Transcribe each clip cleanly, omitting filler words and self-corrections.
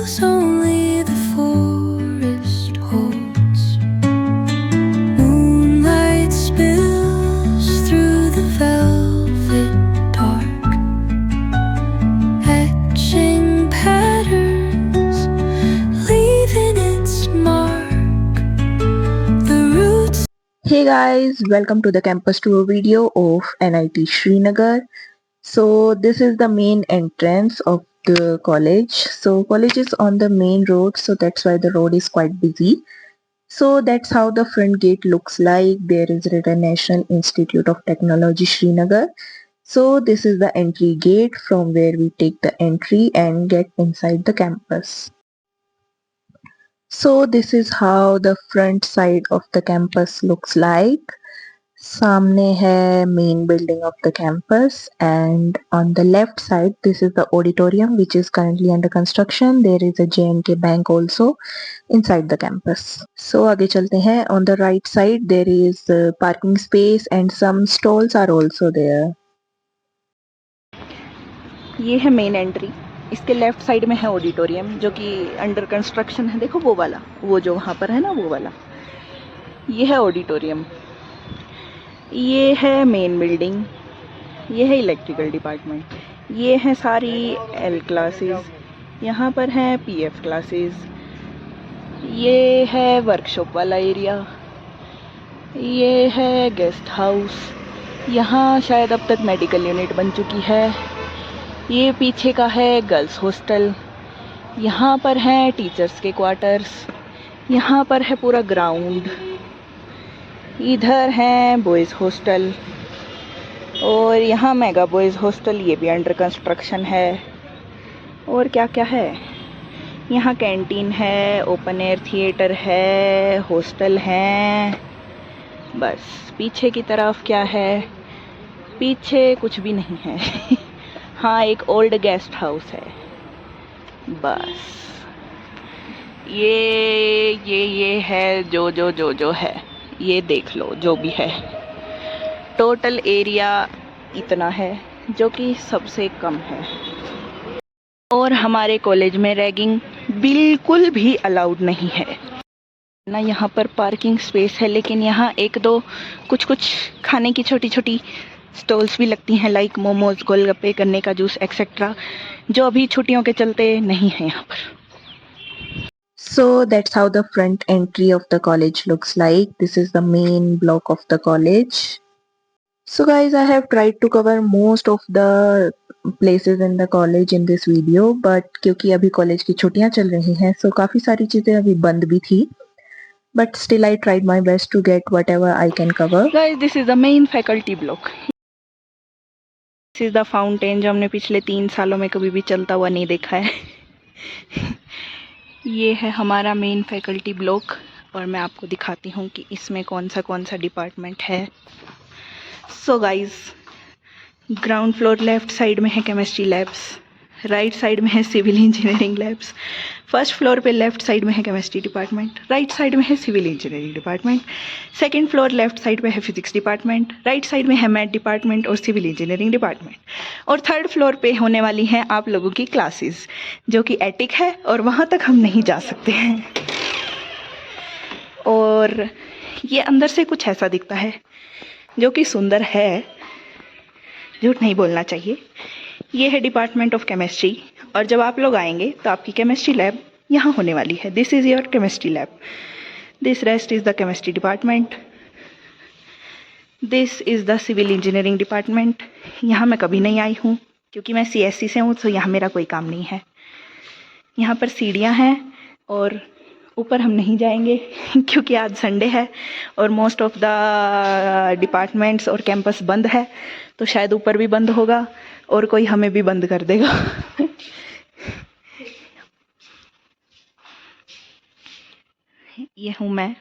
tales only the forest holds. Moonlight spills through the velvet dark, etching patterns, leaving its mark. The roots. Hey guys, welcome to the campus tour video of NIT Srinagar. So this is the main entrance of the college. So college is on the main road, so that's why the road is quite busy. So that's how the front gate looks like. There is written National Institute of Technology Srinagar. So this is the entry gate from where we take the entry and get inside the campus. So this is how the front side of the campus looks like. सामने है main building of the campus, and on the left side this is the auditorium which is currently under construction. There is a J&K Bank also inside the campus. So आगे चलते हैं. On the right side there is parking space and some stalls are also there. ये है main entry. इसके left side में है auditorium जो कि अंडर कंस्ट्रक्शन है. देखो वो वाला, वो जो वहाँ पर है ना, वो वाला, ये है ऑडिटोरियम. ये है मेन बिल्डिंग, ये है इलेक्ट्रिकल डिपार्टमेंट, ये हैं सारी एल क्लासेस, यहाँ पर हैं पीएफ क्लासेस, ये है वर्कशॉप वाला एरिया, ये है गेस्ट हाउस, यहाँ शायद अब तक मेडिकल यूनिट बन चुकी है. ये पीछे का है गर्ल्स हॉस्टल, यहाँ पर हैं टीचर्स के क्वार्टर्स, यहाँ पर है पूरा ग्राउंड, इधर हैं बॉयज़ हॉस्टल, और यहाँ मेगा बॉयज़ हॉस्टल, ये भी अंडर कंस्ट्रक्शन है. और क्या क्या है यहाँ, कैंटीन है, ओपन एयर थिएटर है, हॉस्टल हैं. बस पीछे की तरफ क्या है, पीछे कुछ भी नहीं है. हाँ, एक ओल्ड गेस्ट हाउस है. बस ये है जो है, ये देख लो जो भी है. टोटल एरिया इतना है जो कि सबसे कम है. और हमारे कॉलेज में रैगिंग बिल्कुल भी अलाउड नहीं है ना. यहाँ पर पार्किंग स्पेस है, लेकिन यहाँ एक दो कुछ खाने की छोटी छोटी स्टॉल्स भी लगती हैं, लाइक मोमोज, गोलगप्पे, गन्ने का जूस एक्सेट्रा, जो अभी छुट्टियों के चलते नहीं है यहाँ पर. So that's how the front entry of the college looks like. This is the main block of the college. So guys, I have tried to cover most of the places in the college in this video, but क्योंकि अभी college की छुट्टियां चल रही हैं, so काफ़ी सारी चीज़ें अभी बंद भी थी. But still I tried my best to get whatever I can cover. Guys, this is the main faculty block. This is the fountain जो हमने पिछले 3 सालों में कभी भी चलता हुआ नहीं देखा है. ये है हमारा मेन फैकल्टी ब्लॉक, और मैं आपको दिखाती हूँ कि इसमें कौन सा डिपार्टमेंट है. So guys, ground floor left side में है केमिस्ट्री लैब्स, राइट साइड में है civil engineering labs. First floor पे लेफ़्ट साइड में है केमिस्ट्री डिपार्टमेंट, राइट साइड में है civil engineering department. Second floor left side पे है फिजिक्स डिपार्टमेंट, राइट साइड में है मैथ डिपार्टमेंट और सिविल इंजीनियरिंग डिपार्टमेंट. और थर्ड फ्लोर पे होने वाली हैं आप लोगों की क्लासेस, जो कि एटिक है, और वहाँ तक हम नहीं जा सकते हैं. और ये अंदर से कुछ ऐसा दिखता है जो कि सुंदर है, झूठ नहीं बोलना चाहिए. ये है डिपार्टमेंट ऑफ केमिस्ट्री, और जब आप लोग आएंगे तो आपकी केमिस्ट्री लैब यहाँ होने वाली है. This is your chemistry lab. This rest is the chemistry department. This is the civil engineering department. यहाँ मैं कभी नहीं आई हूँ क्योंकि मैं CSC से हूँ, तो यहाँ मेरा कोई काम नहीं है. यहाँ पर सीढ़ियाँ हैं, और ऊपर हम नहीं जाएंगे क्योंकि आज संडे है और मोस्ट ऑफ द डिपार्टमेंट्स और कैंपस बंद है, तो शायद ऊपर भी बंद होगा और कोई हमें भी बंद कर देगा. ये हूँ मैं,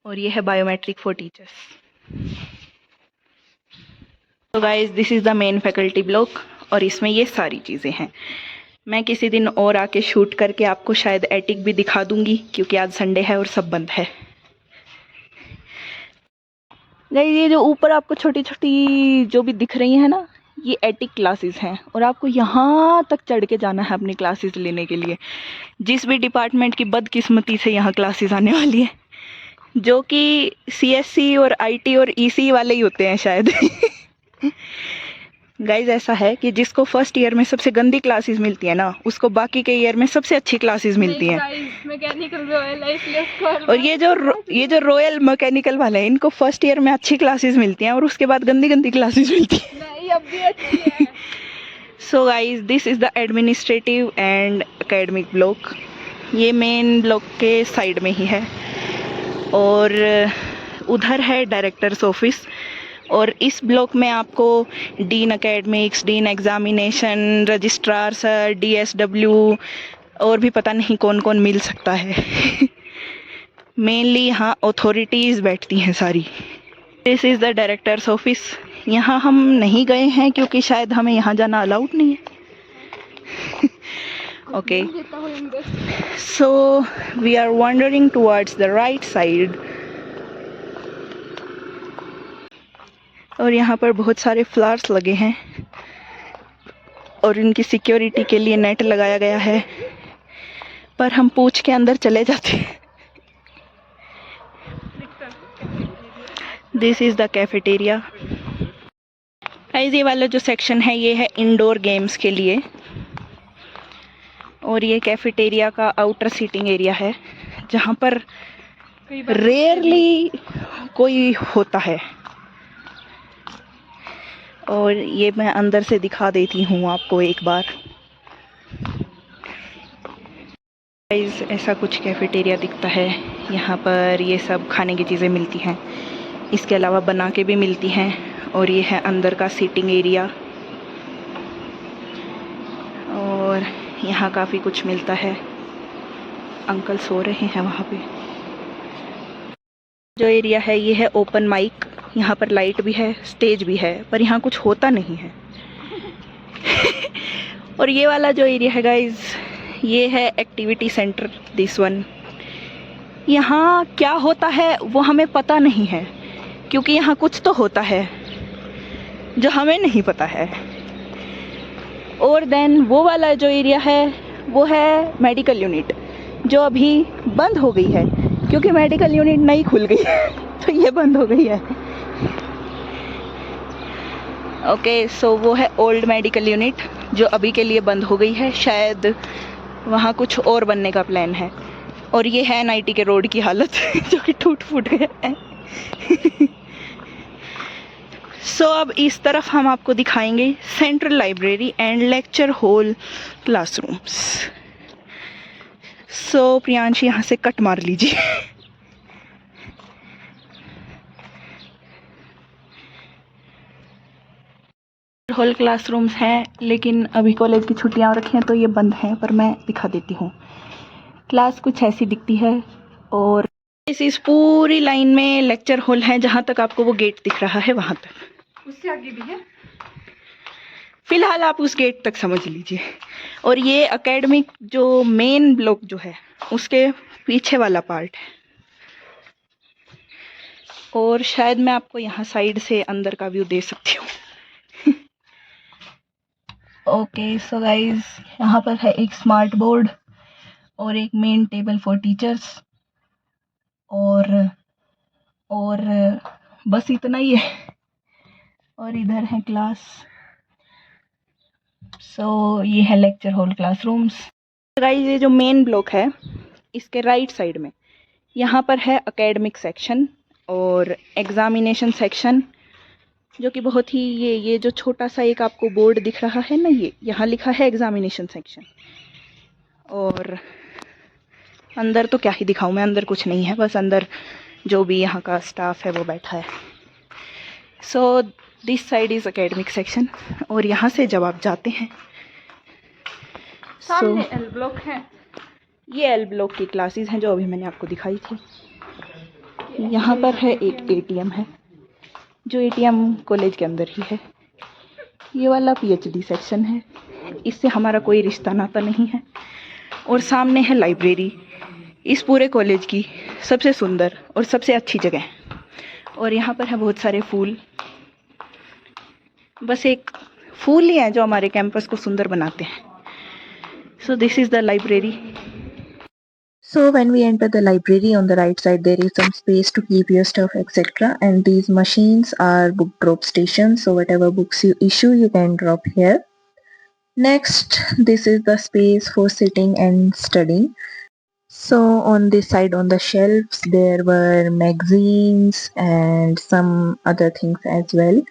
और ये है बायोमेट्रिक फॉर टीचर्स. तो guys, this is the main faculty block, और इसमें ये सारी चीज़ें हैं. मैं किसी दिन और आके शूट करके आपको शायद एटिक भी दिखा दूंगी, क्योंकि आज संडे है और सब बंद है. गाइस, ये जो ऊपर आपको छोटी छोटी जो भी दिख रही है ना, ये एटिक क्लासेस हैं और आपको यहाँ तक चढ़ के जाना है अपनी क्लासेस लेने के लिए। जिस भी डिपार्टमेंट की बदकिस्मती से यहाँ क्लासेस आने वाली है, जो कि CSC और IT और EC वाले ही होते हैं शायद। गाइज ऐसा है कि जिसको फर्स्ट ईयर में सबसे गंदी क्लासेस मिलती है ना, उसको बाकी के ईयर में सबसे अच्छी क्लासेस मिलती हैं। मैकेनिकल रॉयल है इसलिए उसको और ये जो रॉयल मैकेनिकल वाले हैं, इनको फर्स्ट ईयर में अच्छी क्लासेस मिलती हैं और उसके बाद गंदी गंदी क्लासेस मिलती हैं। नहीं, अब भी अच्छी है। So guys, this is the administrative and academic block. ये मेन ब्लॉक के साइड में ही है और उधर है डायरेक्टर्स ऑफिस। और इस ब्लॉक में आपको dean academics, dean examination, registrar sir, DSW और भी पता नहीं कौन कौन मिल सकता है। मेनली यहाँ अथॉरिटीज़ बैठती हैं सारी। This is the directors office. यहाँ हम नहीं गए हैं क्योंकि शायद हमें यहाँ जाना अलाउड नहीं है। Okay, so we are wandering towards the right side. और यहाँ पर बहुत सारे फ्लावर्स लगे हैं और इनकी सिक्योरिटी के लिए नेट लगाया गया है, पर हम पूछ के अंदर चले जाते हैं। This is the cafeteria. Guys, ये वाला जो सेक्शन है ये है इंडोर गेम्स के लिए और ये कैफेटेरिया का आउटर सीटिंग एरिया है जहाँ पर रेयरली कोई होता है। और ये मैं अंदर से दिखा देती हूँ आपको एक बार। गाइस, ऐसा कुछ कैफेटेरिया दिखता है। यहाँ पर ये सब खाने की चीज़ें मिलती हैं, इसके अलावा बना के भी मिलती हैं। और ये है अंदर का सीटिंग एरिया और यहाँ काफ़ी कुछ मिलता है। अंकल सो रहे हैं वहाँ पे। जो एरिया है ये है ओपन माइक। यहाँ पर लाइट भी है, स्टेज भी है, पर यहाँ कुछ होता नहीं है। और ये वाला जो एरिया है गाइज, ये है एक्टिविटी सेंटर। दिस वन, यहाँ क्या होता है वो हमें पता नहीं है क्योंकि यहाँ कुछ तो होता है जो हमें नहीं पता है। और देन वो वाला जो एरिया है वो है मेडिकल यूनिट, जो अभी बंद हो गई है क्योंकि मेडिकल यूनिट नई खुल गई है, तो ये बंद हो गई है। ओके, सो वो है ओल्ड मेडिकल यूनिट जो अभी के लिए बंद हो गई है। शायद वहाँ कुछ और बनने का प्लान है। और ये है NIT के रोड की हालत जो कि टूट फूट गया है। सो अब इस तरफ हम आपको दिखाएंगे central library and lecture hall classrooms. So Priyanshi यहाँ से कट मार लीजिए। हॉल क्लासरूम्स हैं, लेकिन अभी कॉलेज की छुट्टियां हो रखी हैं तो ये बंद हैं, पर मैं दिखा देती हूँ। क्लास कुछ ऐसी दिखती है और इस पूरी लाइन में लेक्चर हॉल है। जहाँ तक आपको वो गेट दिख रहा है वहाँ तक, उससे आगे भी है। फिलहाल आप उस गेट तक समझ लीजिए। और ये एकेडमिक जो मेन ब्लॉक जो है उसके पीछे वाला पार्ट है। और शायद मैं आपको यहाँ साइड से अंदर का व्यू दे सकती हूँ। ओके, सो गाइज, यहाँ पर है एक स्मार्ट बोर्ड और एक मेन टेबल फॉर टीचर्स और बस इतना ही है। और इधर है क्लास। सो ये है लेक्चर हॉल क्लासरूम्स। गाइज, ये जो मेन ब्लॉक है इसके राइट साइड में यहाँ पर है एकेडमिक सेक्शन और एग्जामिनेशन सेक्शन, जो कि बहुत ही ये जो छोटा सा एक आपको बोर्ड दिख रहा है ना, ये यहाँ लिखा है एग्जामिनेशन सेक्शन। और अंदर तो क्या ही दिखाऊं मैं, अंदर कुछ नहीं है, बस अंदर जो भी यहाँ का स्टाफ है वो बैठा है। So this side is academic section. और यहाँ से जब आप जाते हैं सामने L ब्लॉक है। ये L ब्लॉक की क्लासेस हैं जो अभी मैंने आपको दिखाई थी। यहाँ पर है एक ATM है, जो ATM कॉलेज के अंदर ही है। ये वाला PhD सेक्शन है, इससे हमारा कोई रिश्ता नाता नहीं है। और सामने है लाइब्रेरी, इस पूरे कॉलेज की सबसे सुंदर और सबसे अच्छी जगह। और यहाँ पर है बहुत सारे फूल। बस एक फूल ही हैं जो हमारे कैंपस को सुंदर बनाते हैं. So this is the library. So when we enter the library, on the right side there is some space to keep your stuff, etc. And these machines are book drop stations, so whatever books you issue you can drop here. Next, this is the space for sitting and studying. So on this side on the shelves there were magazines and some other things as well,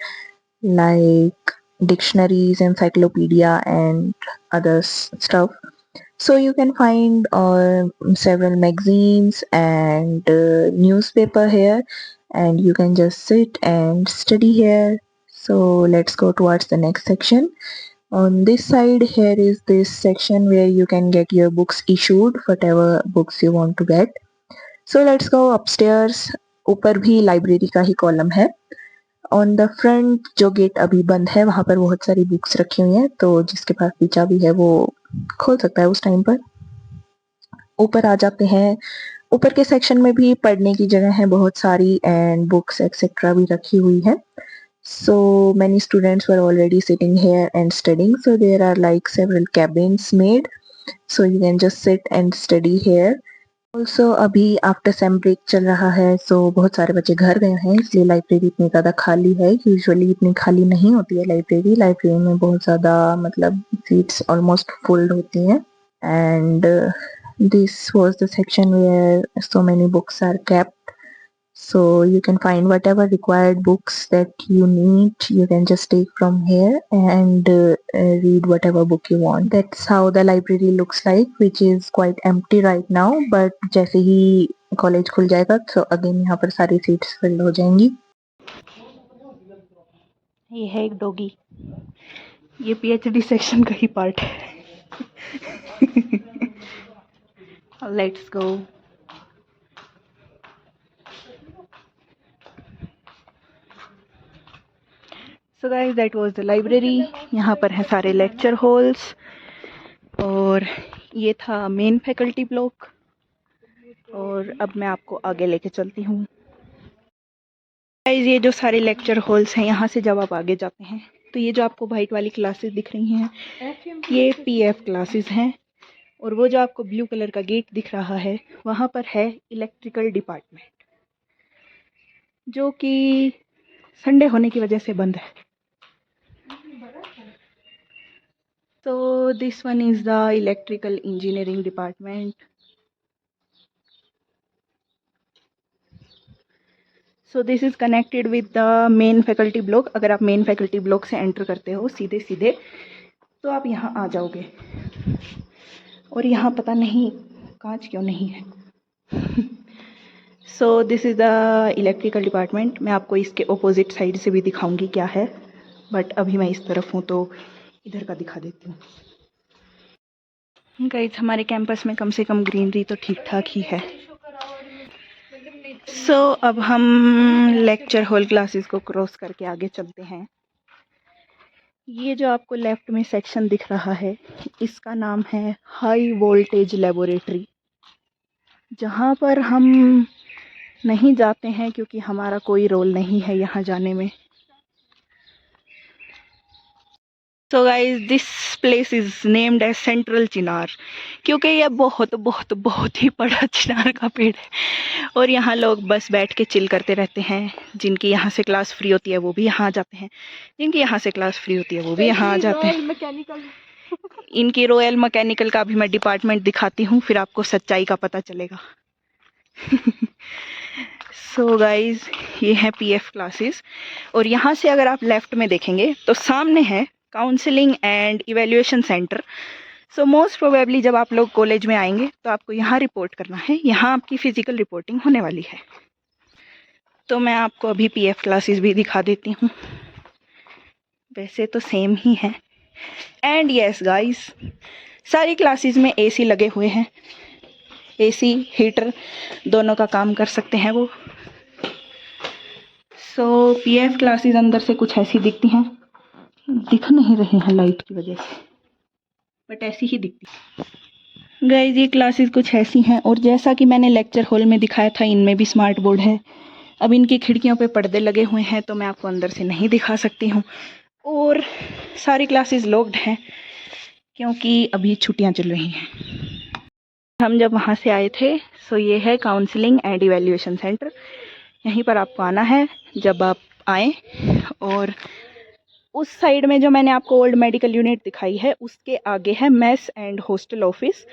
like dictionaries, encyclopedia and other stuff. So you can find several magazines and newspaper here, and you can just sit and study here. So let's go towards the next section. On this side here is this section where you can get your books issued, whatever books you want to get. So let's go upstairs. ऊपर भी library का ही column है. On the front जो gate अभी बंद है वहाँ पर बहुत सारी बुक्स रखी हुई हैं, तो जिसके पास भी चाबी है वो खोल सकता है उस टाइम पर. ऊपर आ जाते हैं. ऊपर के सेक्शन में भी पढ़ने की जगह है बहुत सारी, एंड बुक्स एक्सेट्रा भी रखी हुई है. So many students were already sitting here and studying, so there are like several cabins made, so you can just sit and study here. Also अभी आफ्टर सेम ब्रेक चल रहा है, so बहुत सारे बच्चे घर गए हैं, इसलिए लाइब्रेरी इतनी ज़्यादा खाली है. यूजुअली इतनी खाली नहीं होती है लाइब्रेरी में बहुत ज़्यादा मतलब सीट्स ऑलमोस्ट फुल होती हैं. And this was the section where so many books are kept, so you can find whatever required books that you need. You can just take from here and read whatever book you want. That's how the library looks like, which is quite empty right now, but जैसे ही college खुल जाएगा तो again यहाँ पर सारी seats fill हो जाएंगी. ये है एक डॉगी. ये पीएचडी सेक्शन का ही पार्ट है. Let's go. So guys, that was the library. यहाँ पर हैं सारे लेक्चर हॉल्स, और ये था मेन फैकल्टी ब्लॉक. और अब मैं आपको आगे लेके चलती हूँ. गाइस, ये जो सारे लेक्चर हॉल्स हैं, यहाँ से जब आप आगे जाते हैं तो ये जो आपको वाइट वाली क्लासेस दिख रही हैं ये पीएफ क्लासेस हैं, और वो जो आपको ब्लू कलर का गेट दिख रहा है वहाँ पर है इलेक्ट्रिकल डिपार्टमेंट, जो कि संडे होने की वजह से बंद है. So this one is the electrical engineering department. So this is connected with the main faculty block. अगर आप main faculty block से enter करते हो सीधे सीधे तो आप यहाँ आ जाओगे, और यहाँ पता नहीं कांच क्यों नहीं है. So this is the electrical department. मैं आपको इसके opposite side से भी दिखाऊंगी क्या है, बट अभी मैं इस तरफ हूँ तो इधर का दिखा देती हूँ. गाइस, हमारे कैंपस में कम से कम ग्रीनरी तो ठीक ठाक ही है. सो अब हम लेक्चर हॉल क्लासेस को क्रॉस करके आगे चलते हैं. ये जो आपको लेफ्ट में सेक्शन दिख रहा है इसका नाम है हाई वोल्टेज लेबोरेटरी, जहाँ पर हम नहीं जाते हैं क्योंकि हमारा कोई रोल नहीं है यहाँ जाने में. So guys, this place is named as Central चिनार, क्योंकि यह बहुत बहुत बहुत ही बड़ा चिनार का पेड़ है, और यहाँ लोग बस बैठ के चिल करते रहते हैं. जिनकी यहाँ से क्लास फ्री होती है वो भी यहाँ आ जाते हैं, जिनकी यहाँ से क्लास फ्री होती है वो भी यहाँ आ जाते हैं. इनकी रॉयल मैकेनिकल का भी मैं डिपार्टमेंट दिखाती हूँ, फिर आपको सच्चाई का पता चलेगा. सो गाइज, ये हैं पीएफ क्लासेस, और यहाँ से अगर आप लेफ्ट में देखेंगे तो सामने है counselling and evaluation centre. So most probably जब आप लोग कॉलेज में आएंगे तो आपको यहाँ रिपोर्ट करना है, यहाँ आपकी फ़िज़िकल रिपोर्टिंग होने वाली है. तो मैं आपको अभी पीएफ क्लासेस भी दिखा देती हूँ. वैसे तो सेम ही है. एंड यस गाइस, सारी क्लासेस में एसी लगे हुए हैं. एसी हीटर दोनों का काम कर सकते हैं वो. सो पीएफ क्लासेस अंदर से कुछ ऐसी दिखती हैं. दिख नहीं रहे हैं लाइट की वजह से, बट ऐसी ही दिखती है. गाइस, ये क्लासेस कुछ ऐसी हैं, और जैसा कि मैंने लेक्चर हॉल में दिखाया था इनमें भी स्मार्ट बोर्ड है. अब इनकी खिड़कियों पे पर्दे लगे हुए हैं तो मैं आपको अंदर से नहीं दिखा सकती हूँ. और सारी क्लासेस लॉक्ड हैं क्योंकि अभी छुट्टियां चल रही हैं। हम जब वहाँ से आए थे, सो ये है काउंसलिंग एंड इवैल्यूएशन सेंटर। यहीं पर आपको आना है जब आप आएँ। और उस साइड में जो मैंने आपको ओल्ड मेडिकल यूनिट दिखाई है, उसके आगे है मेस एंड हॉस्टल ऑफिस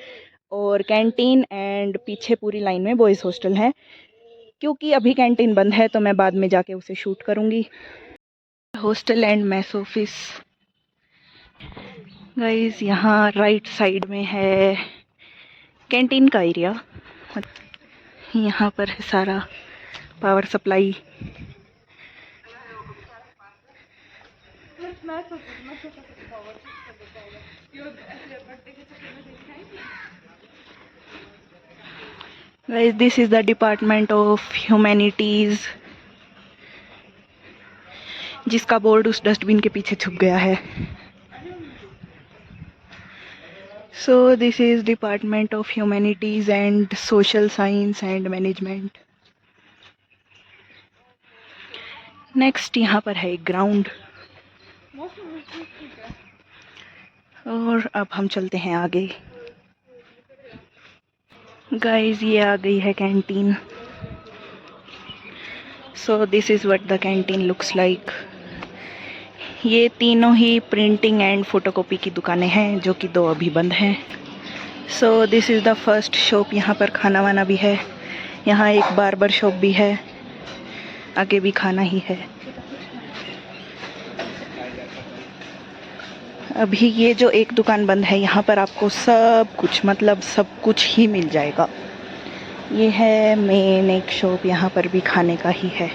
और कैंटीन, एंड पीछे पूरी लाइन में बॉयज़ हॉस्टल है। क्योंकि अभी कैंटीन बंद है तो मैं बाद में जाके उसे शूट करूँगी। Hostel and mess office guys, यहाँ राइट साइड में है कैंटीन का एरिया। यहाँ पर है सारा power supply. Guys, this is the Department of Humanities, जिसका बोर्ड उस डस्टबिन के पीछे छुप गया है। So this is Department of Humanities and Social Science and Management. Next यहाँ पर है एक ग्राउंड। और अब हम चलते हैं आगे। गाइस, ये आ गई है canteen. So this is what the canteen looks like. ये तीनों ही प्रिंटिंग एंड फोटोकॉपी की दुकानें हैं, जो कि 2 अभी बंद हैं। So this is the first shop. यहाँ पर खाना वाना भी है। यहाँ एक बार्बर शॉप भी है, आगे भी खाना ही है। अभी ये जो एक दुकान बंद है, यहाँ पर आपको सब कुछ, मतलब सब कुछ ही मिल जाएगा। ये है मेन एक शॉप, यहाँ पर भी खाने का ही है।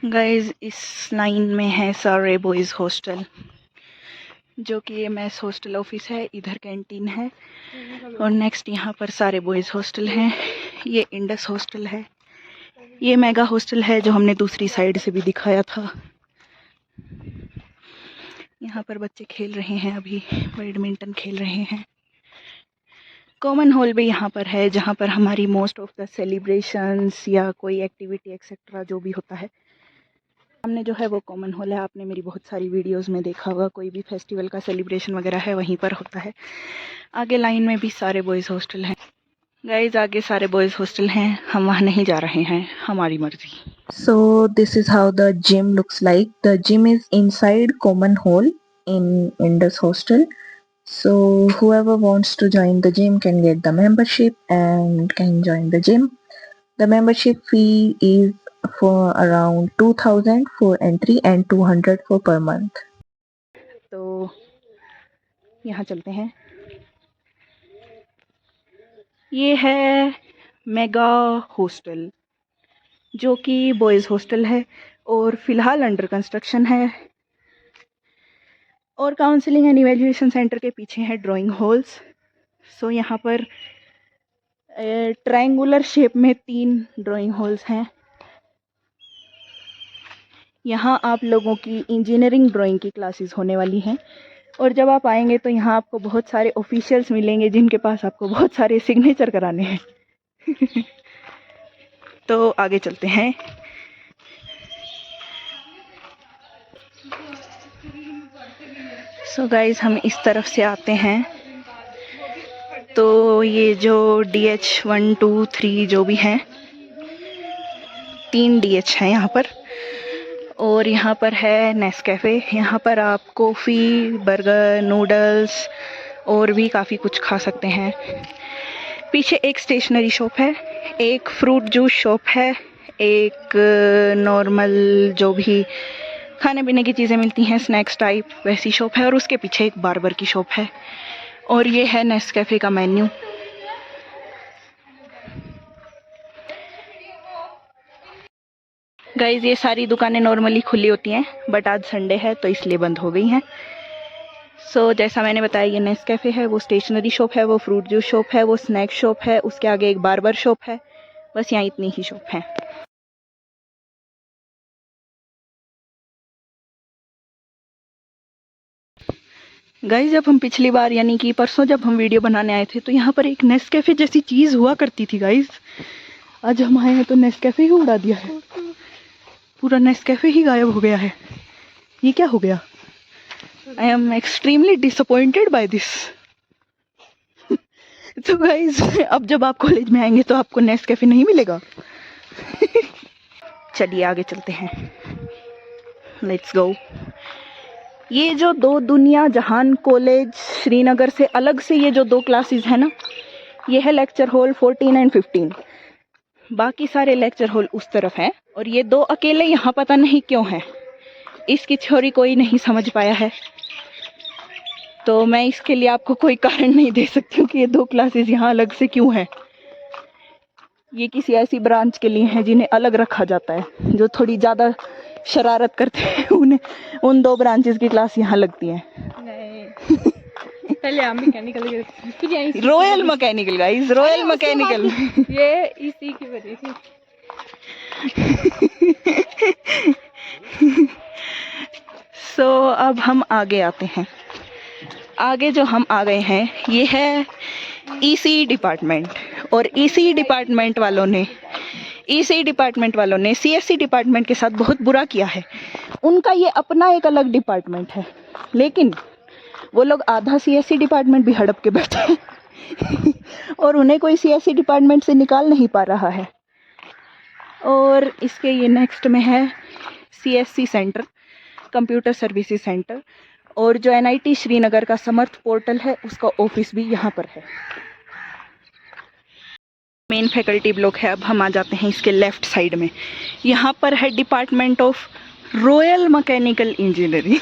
गाइस, इस लाइन में है सारे बॉयज़ हॉस्टल, जो कि ये मेस हॉस्टल ऑफिस है। इधर कैंटीन है और नेक्स्ट यहाँ पर सारे बॉयज़ हॉस्टल हैं। ये इंडस हॉस्टल है। ये मेगा हॉस्टल है जो हमने दूसरी साइड से भी दिखाया था। यहाँ पर बच्चे खेल रहे हैं, अभी बैडमिंटन खेल रहे हैं। कॉमन हॉल भी यहाँ पर है, जहाँ पर हमारी मोस्ट ऑफ द सेलिब्रेशंस या कोई एक्टिविटी एक्सेट्रा जो भी होता है। सामने जो है वो कॉमन हॉल है। आपने मेरी बहुत सारी वीडियोस में देखा होगा, कोई भी फेस्टिवल का सेलिब्रेशन वगैरह है वहीं पर होता है। आगे लाइन में भी सारे बॉयज़ हॉस्टल हैं। गाइज, आगे सारे बॉयज़ हॉस्टल हैं, हम वहाँ नहीं जा रहे हैं, हमारी मर्जी। So this is how the gym looks like. The gym is inside common hall in Indus Hostel. So whoever wants to join the gym can get the membership and can join the gym. The membership fee is for around 2000 for entry and 200 for per month. तो यहाँ चलते हैं। ये है mega hostel, जो कि boys hostel है और फ़िलहाल अंडर कंस्ट्रक्शन है। और काउंसलिंग एंड इवैल्यूएशन सेंटर के पीछे है ड्राइंग हॉल्स। सो यहाँ पर ट्रायंगुलर शेप में 3 ड्राइंग हॉल्स हैं। यहाँ आप लोगों की इंजीनियरिंग ड्राइंग की क्लासेस होने वाली हैं। और जब आप आएंगे तो यहाँ आपको बहुत सारे ऑफिशियल्स मिलेंगे, जिनके पास आपको बहुत सारे सिग्नेचर कराने हैं। तो आगे चलते हैं। सो गाइज, हम इस तरफ से आते हैं तो ये जो DH 1 2 3 जो भी हैं, 3 DH हैं यहाँ पर। और यहाँ पर है नेस्कैफ़े। यहाँ पर आप कॉफ़ी, बर्गर, नूडल्स और भी काफ़ी कुछ खा सकते हैं। पीछे एक स्टेशनरी शॉप है, एक फ्रूट जूस शॉप है, एक नॉर्मल जो भी खाने पीने की चीज़ें मिलती हैं स्नैक्स टाइप, वैसी शॉप है। और उसके पीछे एक बार्बर की शॉप है। और ये है नेस्कैफ़े का मेन्यू। गाइज़, ये सारी दुकानें नॉर्मली खुली होती हैं, बट आज संडे है तो इसलिए बंद हो गई हैं। सो जैसा मैंने बताया, ये नेस्कैफ़े है, वो स्टेशनरी शॉप है, वो फ्रूट जूस शॉप है, वो स्नैक शॉप है, उसके आगे एक बार्बर शॉप है। बस यहाँ इतनी ही शॉप हैं। गाइस, जब हम पिछली बार यानी कि परसों जब हम वीडियो बनाने आए थे, तो यहाँ पर एक नेस्कैफ़े जैसी चीज़ हुआ करती थी गाइस। आज हम आए हैं तो नेस्कैफ़े ही उड़ा दिया है। पूरा नेस्कैफे ही गायब हो गया है, ये क्या हो गया? I am extremely disappointed by this. तो गाइज अब जब आप कॉलेज में आएंगे तो आपको नेस्कैफे नहीं मिलेगा। चलिए आगे चलते हैं, लेट्स गो। ये जो दो दुनिया जहान कॉलेज श्रीनगर से अलग से ये जो दो क्लासेस है ना, ये है लेक्चर हॉल 14 एंड 15। बाकी सारे लेक्चर हॉल उस तरफ हैं और ये दो अकेले यहाँ पता नहीं क्यों हैं, इसकी थ्योरी कोई नहीं समझ पाया है। तो मैं इसके लिए आपको कोई कारण नहीं दे सकती हूँ कि ये दो क्लासेस यहाँ अलग से क्यों हैं। ये किसी ऐसी ब्रांच के लिए हैं जिन्हें अलग रखा जाता है, जो थोड़ी ज़्यादा शरारत करते हैं उन्हें उन दो ब्रांचेस की क्लास यहाँ लगती हैं। नहीं पहले हम मैकेनिकल गए थे, फिर यहीं royal mechanical guys, royal mechanical. ये इसी की वजह से। सो अब हम आगे आते हैं। आगे जो हम आ गए हैं ये है ईसी डिपार्टमेंट, और ईसी डिपार्टमेंट वालों ने सीएससी डिपार्टमेंट के साथ बहुत बुरा किया है। उनका ये अपना एक अलग डिपार्टमेंट है, लेकिन वो लोग आधा सीएससी डिपार्टमेंट भी हड़प के बैठे हैं और उन्हें कोई सीएससी डिपार्टमेंट से निकाल नहीं पा रहा है। और इसके ये नेक्स्ट में है CSC centre, computer services centre, और जो एनआईटी श्रीनगर का समर्थ पोर्टल है उसका ऑफिस भी यहाँ पर है। मेन फैकल्टी ब्लॉक है। अब हम आ जाते हैं इसके लेफ्ट साइड में, यहाँ पर है department of royal mechanical engineering.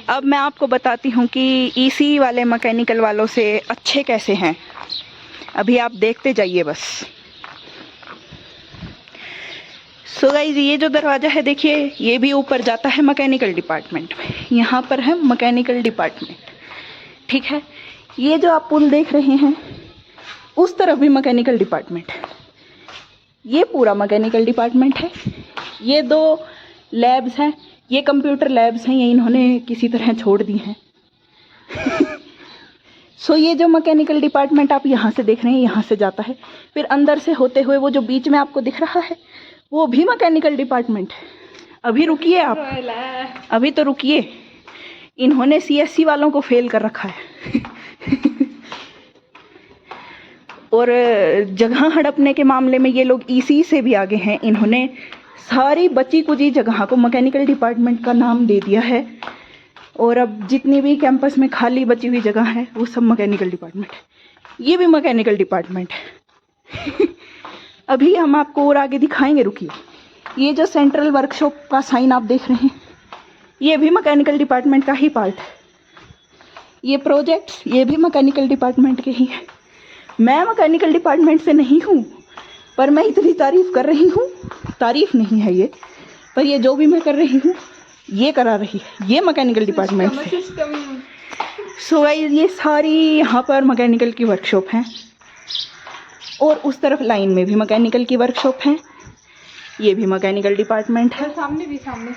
अब मैं आपको बताती हूँ कि ईसी वाले मैकेनिकल वालों से अच्छे कैसे हैं, अभी आप देखते जाइए बस। सो गाइज ये जो दरवाज़ा है देखिए, ये भी ऊपर जाता है मैकेनिकल डिपार्टमेंट में। यहाँ पर है मैकेनिकल डिपार्टमेंट, ठीक है। ये जो आप पुल देख रहे हैं उस तरफ भी मैकेनिकल डिपार्टमेंट है, ये पूरा मैकेनिकल डिपार्टमेंट है। ये दो लैब्स हैं, ये कंप्यूटर लैब्स हैं, ये इन्होंने किसी तरह छोड़ दी हैं। सो ये जो मैकेनिकल डिपार्टमेंट आप यहाँ से देख रहे हैं, यहाँ से जाता है, फिर अंदर से होते हुए वो जो बीच में आपको दिख रहा है वो भी मैकेनिकल डिपार्टमेंट है। अभी रुकिए आप, अभी तो रुकिए, इन्होंने सीएससी वालों को फेल कर रखा है। और जगह हड़पने के मामले में ये लोग ईसी से भी आगे हैं। इन्होंने सारी बची कुची जगह को मैकेनिकल डिपार्टमेंट का नाम दे दिया है, और अब जितनी भी कैंपस में खाली बची हुई जगह है वो सब मैकेनिकल डिपार्टमेंट है। ये भी मैकेनिकल डिपार्टमेंट है। अभी हम आपको और आगे दिखाएंगे, रुकिए। ये जो सेंट्रल वर्कशॉप का साइन आप देख रहे हैं, ये भी मैकेनिकल डिपार्टमेंट का ही पार्ट है। ये प्रोजेक्ट्स, ये भी मैकेनिकल डिपार्टमेंट के ही हैं। मैं मैकेनिकल डिपार्टमेंट से नहीं हूँ, पर मैं इतनी तारीफ़ कर रही हूँ, तारीफ़ नहीं है ये, पर ये जो भी मैं कर रही हूँ ये करा रही है ये मैकेनिकल डिपार्टमेंट से। सो गाइस ये सारी यहाँ पर मैकेनिकल की वर्कशॉप हैं, और उस तरफ लाइन में भी मैकेनिकल की वर्कशॉप हैं। ये भी मैकेनिकल डिपार्टमेंट है। सामने भी, सामने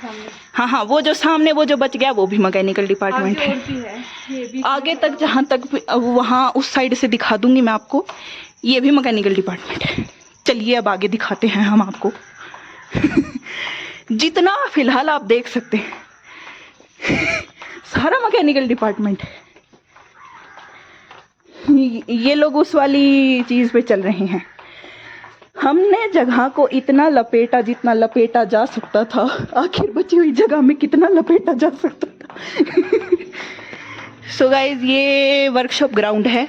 हाँ, वो जो सामने वो जो बच गया वो भी मैकेनिकल डिपार्टमेंट है। ये भी आगे तक जहाँ तक वहाँ उस साइड से दिखा दूंगी मैं आपको, ये भी मैकेनिकल डिपार्टमेंट है। चलिए अब आगे दिखाते हैं हम आपको। जितना फिलहाल आप देख सकते हैं सारा मैकेनिकल डिपार्टमेंट है। ये लोग उस वाली चीज़ पे चल रहे हैं। हमने जगह को इतना लपेटा जितना लपेटा जा सकता था, आखिर बची हुई जगह में कितना लपेटा जा सकता था। सो गाइज ये वर्कशॉप ग्राउंड है।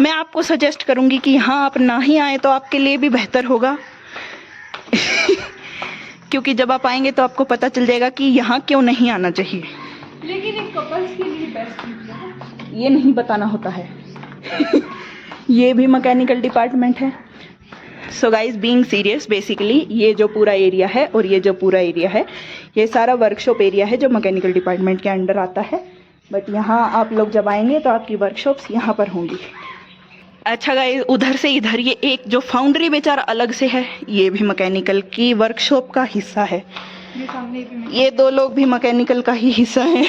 मैं आपको सजेस्ट करूँगी कि यहाँ आप ना ही आए तो आपके लिए भी बेहतर होगा। क्योंकि जब आप आएंगे तो आपको पता चल जाएगा कि यहाँ क्यों नहीं आना चाहिए। लेकिन एक कपल्स के लिए बेस्ट है, ये नहीं बताना होता है। ये भी मैकेनिकल डिपार्टमेंट है। So guys being serious, basically ये जो पूरा एरिया है और ये जो पूरा एरिया है, ये सारा वर्कशॉप एरिया है जो मैकेनिकल डिपार्टमेंट के अंडर आता है। बट यहाँ आप लोग जब आएंगे तो आपकी वर्कशॉप्स यहाँ पर होंगी। अच्छा गाइस, उधर से इधर ये एक जो फाउंड्री बेचारा अलग से है, ये भी मैकेनिकल की वर्कशॉप का हिस्सा है। ये सामने भी ये दो लोग भी मैकेनिकल का ही हिस्सा हैं।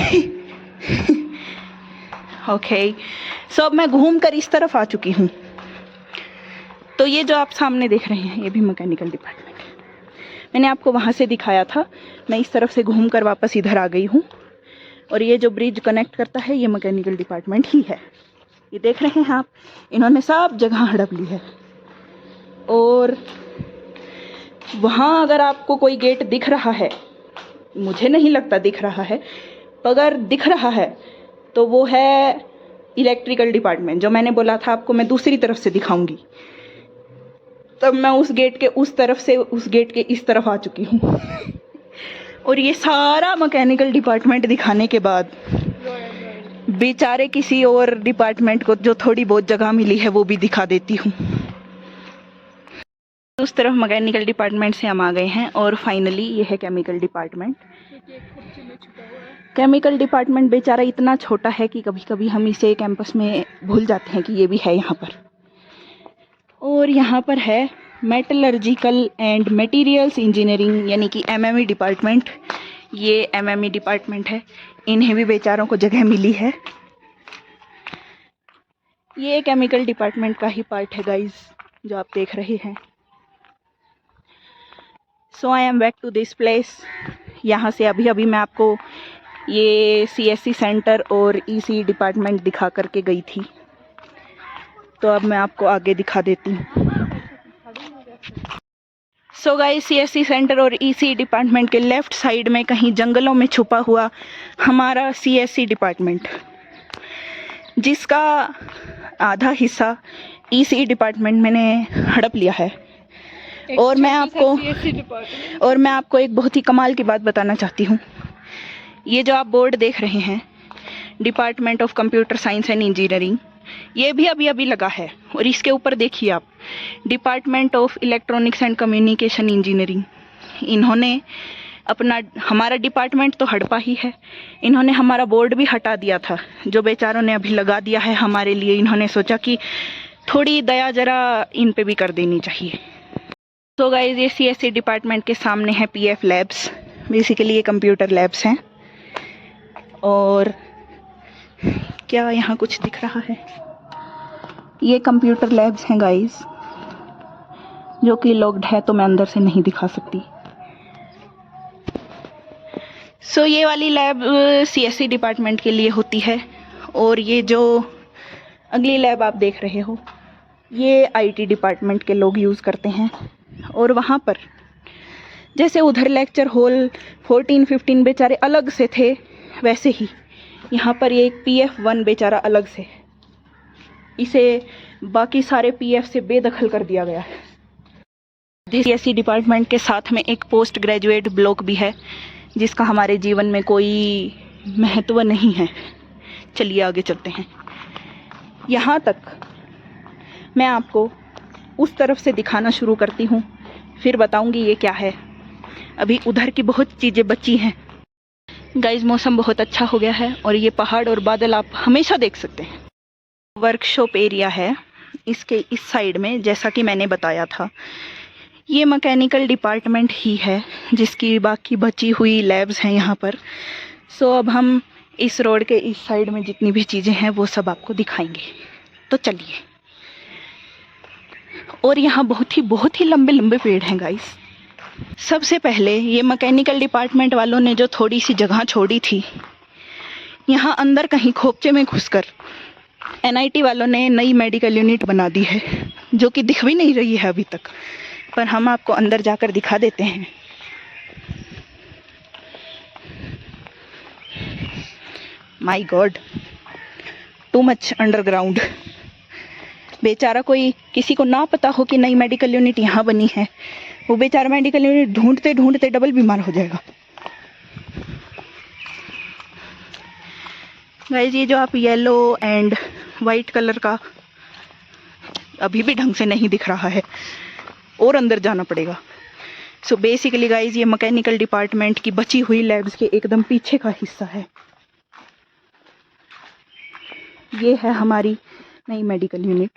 ओके, सो अब मैं घूम कर इस तरफ आ चुकी हूँ। तो ये जो आप सामने देख रहे हैं ये भी मैकेनिकल डिपार्टमेंट है। मैंने आपको वहाँ से दिखाया था। मैं इस तरफ से घूम कर वापस इधर आ गई हूँ। और ये जो ब्रिज कनेक्ट करता है ये मैकेनिकल डिपार्टमेंट ही है। ये देख रहे हैं आप, इन्होंने सब जगह हड़प ली है। और वहाँ अगर आपको कोई गेट दिख रहा है, मुझे नहीं लगता दिख रहा है, अगर दिख रहा है तो वो है इलेक्ट्रिकल डिपार्टमेंट। जो मैंने बोला था आपको मैं दूसरी तरफ से दिखाऊंगी, तब मैं उस गेट के उस तरफ से उस गेट के इस तरफ आ चुकी हूँ। और ये सारा मैकेनिकल डिपार्टमेंट दिखाने के बाद बेचारे किसी और डिपार्टमेंट को जो थोड़ी बहुत जगह मिली है वो भी दिखा देती हूँ। उस तरफ मैकेनिकल डिपार्टमेंट से हम आ गए हैं और फाइनली ये है केमिकल डिपार्टमेंट। केमिकल डिपार्टमेंट बेचारा इतना छोटा है कि कभी कभी हम इसे कैंपस में भूल जाते हैं कि ये भी है यहाँ पर। और यहाँ पर है मेटलर्जिकल एंड मटेरियल्स इंजीनियरिंग यानी कि एमएमई डिपार्टमेंट। ये एमएमई डिपार्टमेंट है, इन्हें भी बेचारों को जगह मिली है। ये केमिकल डिपार्टमेंट का ही पार्ट है गाइस, जो आप देख रहे हैं। So I am back to this place. यहाँ से अभी अभी मैं आपको ये सीएससी सेंटर और ईसी डिपार्टमेंट दिखा करके गई थी, तो अब मैं आपको आगे दिखा देती हूँ। सो गाइस, सीएससी सेंटर और ईसी डिपार्टमेंट के लेफ्ट साइड में कहीं जंगलों में छुपा हुआ हमारा सीएससी डिपार्टमेंट, जिसका आधा हिस्सा ईसी डिपार्टमेंट मैंने हड़प लिया है। और मैं आपको एक बहुत ही कमाल की बात बताना चाहती हूँ। ये जो आप बोर्ड देख रहे हैं, department of computer science and engineering, ये भी अभी अभी लगा है। और इसके ऊपर देखिए आप, department of electronics and communication engineering. इन्होंने हमारा डिपार्टमेंट तो हड़पा ही है, इन्होंने हमारा बोर्ड भी हटा दिया था, जो बेचारों ने अभी लगा दिया है हमारे लिए। इन्होंने सोचा कि थोड़ी दया जरा इन पे भी कर देनी चाहिए। तो गाइस, ये सीएससी डिपार्टमेंट के सामने है पीएफ लैब्स। बेसिकली ये कंप्यूटर लैब्स हैं। और क्या यहाँ कुछ दिख रहा है? ये कंप्यूटर लैब्स हैं गाइस, जो कि लॉक्ड है, तो मैं अंदर से नहीं दिखा सकती। सो ये वाली लैब सीएससी डिपार्टमेंट के लिए होती है। और ये जो अगली लैब आप देख रहे हो, ये आईटी डिपार्टमेंट के लोग यूज़ करते हैं। और वहाँ पर जैसे उधर लेक्चर हॉल 14-15 बेचारे अलग से थे, वैसे ही यहाँ पर ये एक PF1 बेचारा अलग से, इसे बाकी सारे PF से बेदखल कर दिया गया है। सीएससी डिपार्टमेंट के साथ में एक पोस्ट ग्रेजुएट ब्लॉक भी है, जिसका हमारे जीवन में कोई महत्व नहीं है। चलिए आगे चलते हैं। यहाँ तक मैं आपको उस तरफ से दिखाना शुरू करती हूँ, फिर बताऊँगी ये क्या है। अभी उधर की बहुत चीज़ें बची हैं। गाइस, मौसम बहुत अच्छा हो गया है और ये पहाड़ और बादल आप हमेशा देख सकते हैं। वर्कशॉप एरिया है इसके इस साइड में, जैसा कि मैंने बताया था। ये मैकेनिकल डिपार्टमेंट ही है, जिसकी बाकी बची हुई लैब्स हैं यहाँ पर। सो अब हम इस रोड के इस साइड में जितनी भी चीज़ें हैं वो सब आपको दिखाएंगे, तो चलिए। और यहाँ बहुत ही लंबे लंबे पेड़ हैं गाइस। सबसे पहले ये मैकेनिकल डिपार्टमेंट वालों ने जो थोड़ी सी जगह छोड़ी थी, यहाँ अंदर कहीं खोपचे में घुसकर एनआईटी वालों ने नई मेडिकल यूनिट बना दी है, जो कि दिख भी नहीं रही है अभी तक, पर हम आपको अंदर जाकर दिखा देते हैं। My God, too much underground. बेचारा कोई किसी को ना पता हो कि नई मेडिकल यूनिट यहाँ बनी है, वो बेचारा मेडिकल यूनिट ढूंढते ढूंढते डबल बीमार हो जाएगा। गाइस, ये जो आप येलो एंड वाइट कलर का अभी भी ढंग से नहीं दिख रहा है, और अंदर जाना पड़ेगा। सो बेसिकली गाइस, ये मैकेनिकल डिपार्टमेंट की बची हुई लैब्स के एकदम पीछे का हिस्सा है। ये है हमारी नई मेडिकल यूनिट।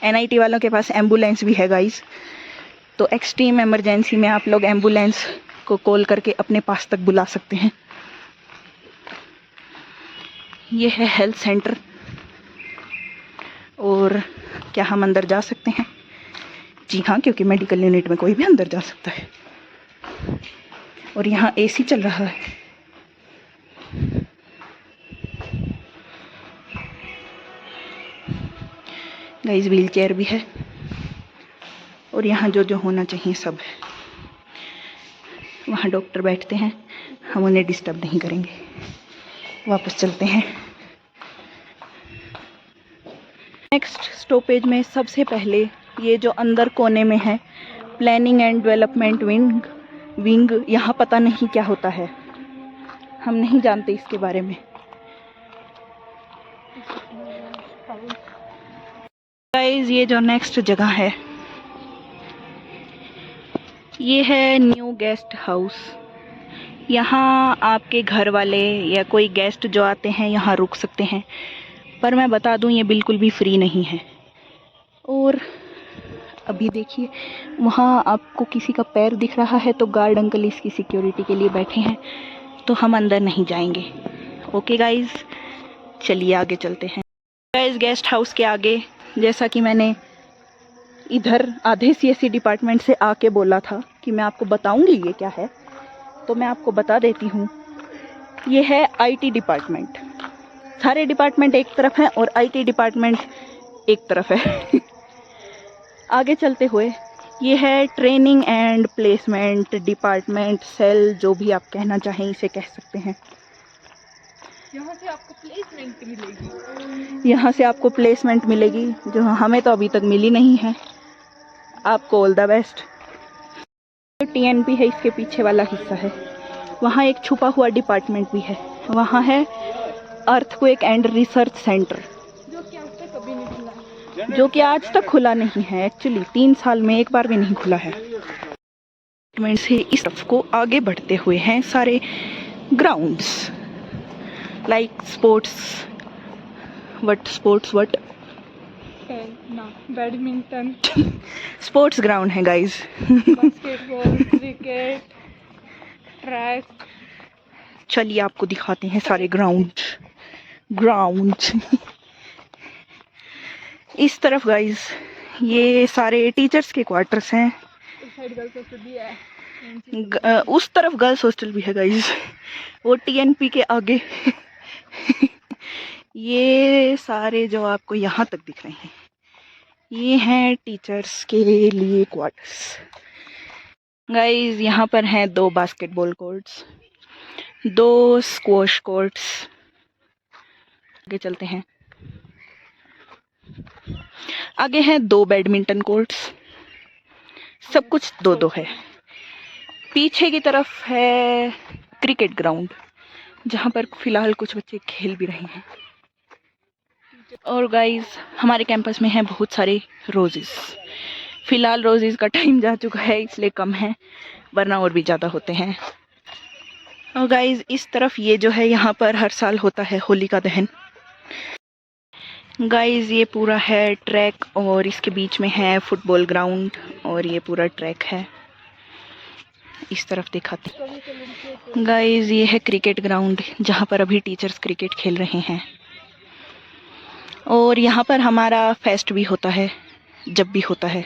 एनआईटी वालों के पास एम्बुलेंस भी है गाइस, तो एक्सट्रीम इमरजेंसी में आप लोग एम्बुलेंस को कॉल करके अपने पास तक बुला सकते हैं। ये है हेल्थ सेंटर। और क्या हम अंदर जा सकते हैं? जी हाँ, क्योंकि मेडिकल यूनिट में कोई भी अंदर जा सकता है। और यहाँ एसी चल रहा है। गाइस व्हील चेयर भी है और यहाँ जो जो होना चाहिए सब है। वहाँ डॉक्टर बैठते हैं, हम उन्हें डिस्टर्ब नहीं करेंगे। वापस चलते हैं। नेक्स्ट स्टॉपेज में सबसे पहले ये जो अंदर कोने में है प्लानिंग एंड डेवलपमेंट विंग, यहाँ पता नहीं क्या होता है, हम नहीं जानते इसके बारे में। गाइस ये जो नेक्स्ट जगह है ये है न्यू गेस्ट हाउस। यहाँ आपके घर वाले या कोई गेस्ट जो आते हैं यहाँ रुक सकते हैं, पर मैं बता दूँ ये बिल्कुल भी फ्री नहीं है। और अभी देखिए वहाँ आपको किसी का पैर दिख रहा है तो गार्ड अंकल इसकी सिक्योरिटी के लिए बैठे हैं, तो हम अंदर नहीं जाएंगे। ओके गाइस, चलिए आगे चलते हैं। गाइस गेस्ट हाउस के आगे, जैसा कि मैंने इधर आधे CSE डिपार्टमेंट से आके बोला था कि मैं आपको बताऊंगी ये क्या है, तो मैं आपको बता देती हूँ। ये है IT डिपार्टमेंट। सारे डिपार्टमेंट एक तरफ हैं और IT डिपार्टमेंट एक तरफ है। आगे चलते हुए ये है training and placement department cell, जो भी आप कहना चाहें इसे कह सकते हैं। यहाँ से आपको प्लेसमेंट मिलेगी। यहाँ से आपको प्लेसमेंट मिलेगी, जो हमें तो अभी तक मिली नहीं है। आपको ऑल द बेस्ट। जो TNP है इसके पीछे वाला हिस्सा है, वहाँ एक छुपा हुआ डिपार्टमेंट भी है। वहाँ है अर्थक्वेक एंड रिसर्च सेंटर, जो कि आज तक कभी नहीं खुला है। जो कि आज तक खुला नहीं है। एक्चुअली 3 साल में एक बार भी नहीं खुला है। से इस तरफ को आगे बढ़ते हुए हैं सारे ग्राउंड्स लाइक स्पोर्ट्स वट ना बैडमिंटन, स्पोर्ट्स ग्राउंड है गाइस। Basketball, cricket, track. चलिए आपको दिखाते हैं सारे ग्राउंड। इस तरफ गाइस ये सारे टीचर्स के क्वार्टर्स हैं। उस साइड गर्ल्स हॉस्टल भी है। उस तरफ गर्ल्स हॉस्टल भी है गाइस, वो TNP के आगे। ये सारे जो आपको यहाँ तक दिख रहे हैं ये हैं टीचर्स के लिए क्वार्टर्स। गाइस यहाँ पर हैं 2 बास्केटबॉल कोर्ट्स, 2 स्क्वॉश कोर्ट्स। आगे चलते हैं। आगे हैं 2 बैडमिंटन कोर्ट्स, सब कुछ 2-2 है। पीछे की तरफ है क्रिकेट ग्राउंड, जहाँ पर फिलहाल कुछ बच्चे खेल भी रहे हैं। और गाइस हमारे कैंपस में हैं बहुत सारे रोजेस। फिलहाल रोजेस का टाइम जा चुका है इसलिए कम है, वरना और भी ज़्यादा होते हैं। और गाइस इस तरफ ये जो है यहाँ पर हर साल होता है होलिका दहन। गाइस ये पूरा है ट्रैक और इसके बीच में है फुटबॉल ग्राउंड और ये पूरा ट्रैक है। इस तरफ दिखाते गाइस ये है क्रिकेट ग्राउंड, जहाँ पर अभी टीचर्स क्रिकेट खेल रहे हैं। और यहाँ पर हमारा फेस्ट भी होता है, जब भी होता है।